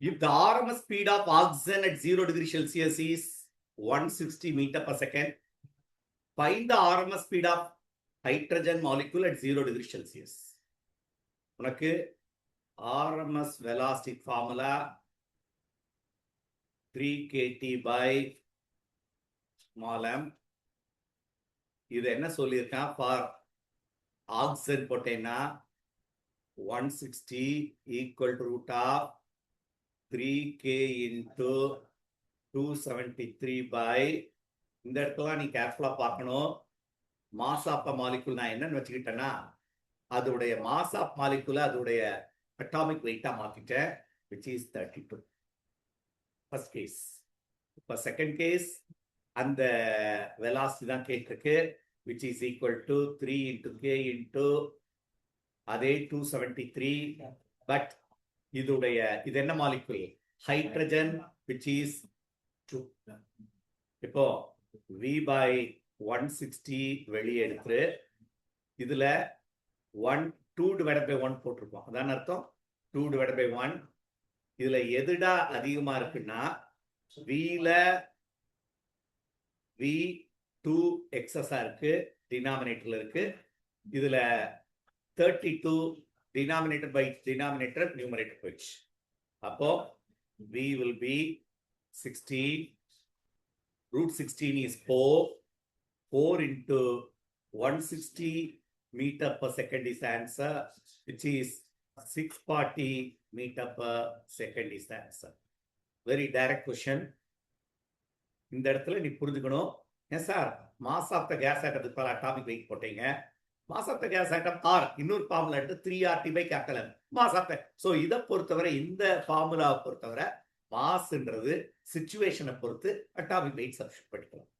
If the RMS speed of oxygen at 0 degree Celsius is 160 meter per second, find the RMS speed of hydrogen molecule at 0 degree Celsius. உனக்கு RMS velocity formula 3 kT by small m. இது என்ன சொல்லியிருக்கான்? For oxygen போட்டேன்னா 160 equal to root of 3k into 273 by இந்த இடத்துல நீ கேர்ஃபுல்லா பார்க்கணும். மாஸ் ஆஃப் மாலிகுல் நான் என்னன்னு வச்சுக்கிட்டேன்னா அதோடைய மாஸ் ஆஃப் மாலிகுல அதோடைய அட்டாமிக் வெயிட்டா மாத்திட்டேன், which is 32. First case. இப்போ செகண்ட் கேஸ் அந்த வெலாசிட்டி தான் கேட்டிருக்கு, which is equal to 3 into k into அதே 273. பட் இதோடைய இது என்ன மாலிகுல்? Hydrogen, which is 2. இப்போ v by 160 வெளியே எடுத்து இதுல 2 divided by 1 போட்டிருப்போம். அதான் அர்த்தம் 2 divided by 1. இதுல எதுடா அதிகமா இருக்குன்னா vல v2 எக்ஸஸா இருக்கு, டினாமினேட்டர்ல இருக்கு. இதுல 32 டினாமினேட்டர் பை டினாமினேட்டர் நியூமரேட்டர் போயிடுச்சு. அப்போ v will be 16. Root 16 is 4 into 160 meter per second is the answer, which is 640 meter per second is the answer. Very direct question. இந்த இடத்துல நீ புரிஞ்சுக்கணும். ஏன் sir mass of the gas ஆட்டத்துக்கு பல atomic weight போட்டீங்க, mass of the gas atom or இன்னொரு formula எடுத்து 3RT by capital M mass of the. So இதை பொறுத்தவரை இந்த ஃபார்முலாவை பொறுத்தவரை மாஸ்ன்றது சிச்சுவேஷனை பொறுத்து அட்டாமிக் வெயிட் சப்ஸ்டிட் பண்ணிக்கலாம்.